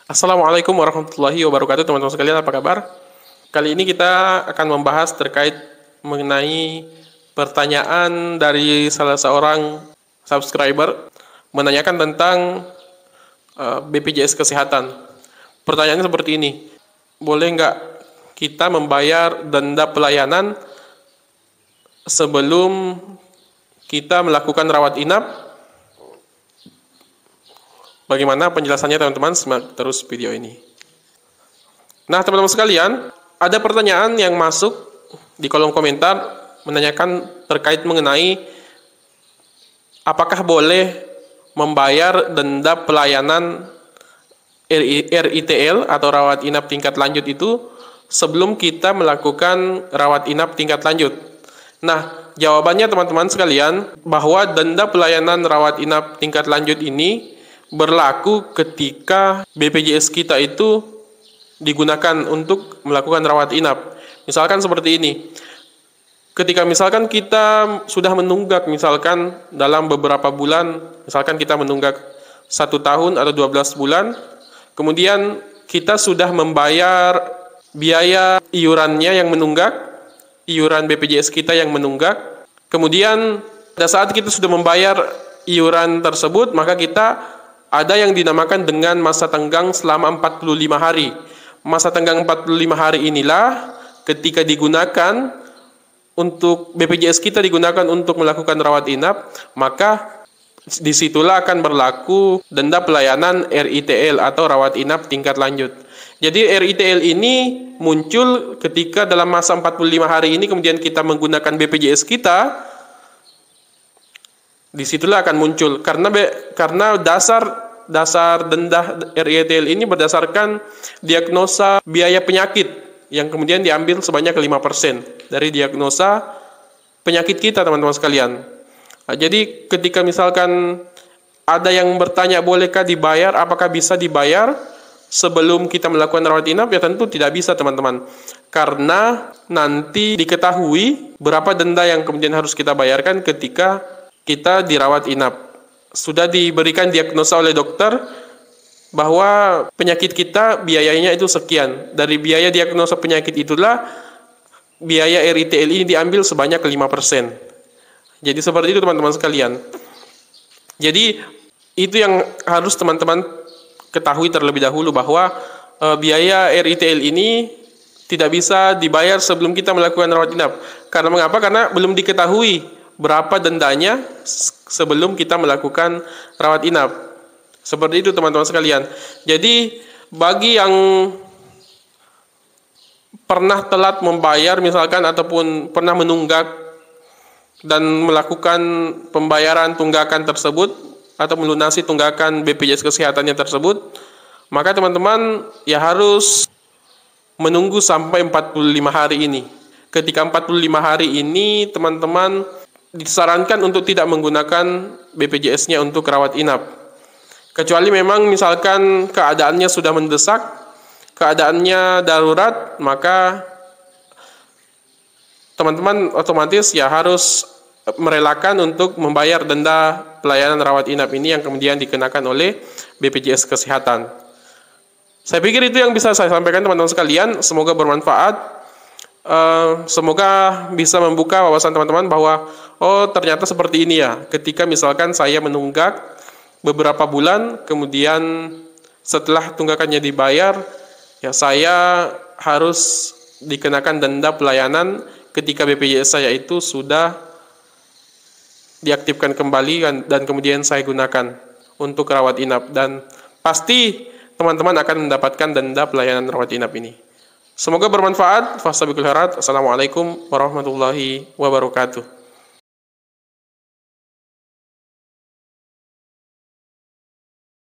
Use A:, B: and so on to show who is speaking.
A: Assalamualaikum warahmatullahi wabarakatuh, teman-teman sekalian, apa kabar? Kali ini kita akan membahas terkait mengenai pertanyaan dari salah seorang subscriber menanyakan tentang BPJS Kesehatan. Pertanyaannya seperti ini, boleh nggak kita membayar denda pelayanan sebelum kita melakukan rawat inap? Bagaimana penjelasannya, teman-teman? Simak terus video ini. Nah, teman-teman sekalian, ada pertanyaan yang masuk di kolom komentar menanyakan terkait mengenai apakah boleh membayar denda pelayanan RITL atau rawat inap tingkat lanjut itu sebelum kita melakukan rawat inap tingkat lanjut. Nah, jawabannya teman-teman sekalian bahwa denda pelayanan rawat inap tingkat lanjut ini berlaku ketika BPJS kita itu digunakan untuk melakukan rawat inap. Misalkan seperti ini, ketika misalkan kita sudah menunggak, misalkan dalam beberapa bulan, misalkan kita menunggak 1 tahun atau 12 bulan, kemudian kita sudah membayar biaya iurannya yang menunggak, iuran BPJS kita yang menunggak, kemudian pada saat kita sudah membayar iuran tersebut, maka kita ada yang dinamakan dengan masa tenggang selama 45 hari. Masa tenggang 45 hari inilah ketika digunakan untuk BPJS kita digunakan untuk melakukan rawat inap, maka disitulah akan berlaku denda pelayanan RITL atau rawat inap tingkat lanjut. Jadi RITL ini muncul ketika dalam masa 45 hari ini kemudian kita menggunakan BPJS kita, disitulah akan muncul karena dasar denda RITL ini berdasarkan diagnosa biaya penyakit yang kemudian diambil sebanyak 5% dari diagnosa penyakit kita, teman-teman sekalian. Nah, jadi ketika misalkan ada yang bertanya bolehkah dibayar, apakah bisa dibayar sebelum kita melakukan rawat inap, ya tentu tidak bisa, teman-teman, karena nanti diketahui berapa denda yang kemudian harus kita bayarkan ketika kita dirawat inap. Sudah diberikan diagnosa oleh dokter bahwa penyakit kita biayanya itu sekian. Dari biaya diagnosa penyakit itulah biaya RITL ini diambil sebanyak 5%. Jadi seperti itu, teman-teman sekalian. Jadi itu yang harus teman-teman ketahui terlebih dahulu, bahwa biaya RITL ini tidak bisa dibayar sebelum kita melakukan rawat inap. Karena mengapa? Karena belum diketahui berapa dendanya sebelum kita melakukan rawat inap. Seperti itu, teman-teman sekalian. Jadi bagi yang pernah telat membayar misalkan ataupun pernah menunggak dan melakukan pembayaran tunggakan tersebut atau melunasi tunggakan BPJS kesehatannya tersebut, maka teman-teman ya harus menunggu sampai 45 hari ini. Ketika 45 hari ini teman-teman disarankan untuk tidak menggunakan BPJS-nya untuk rawat inap. Kecuali memang misalkan keadaannya sudah mendesak, keadaannya darurat, maka teman-teman otomatis ya harus merelakan untuk membayar denda pelayanan rawat inap ini yang kemudian dikenakan oleh BPJS Kesehatan. Saya pikir itu yang bisa saya sampaikan, teman-teman sekalian. Semoga bermanfaat. Semoga bisa membuka wawasan teman-teman bahwa ternyata seperti ini ya, ketika misalkan saya menunggak beberapa bulan, kemudian setelah tunggakannya dibayar, ya saya harus dikenakan denda pelayanan ketika BPJS saya itu sudah diaktifkan kembali dan kemudian saya gunakan untuk rawat inap, dan pasti teman-teman akan mendapatkan denda pelayanan rawat inap ini. Semoga bermanfaat. Fastabiqul khairat. Assalamualaikum warahmatullahi wabarakatuh.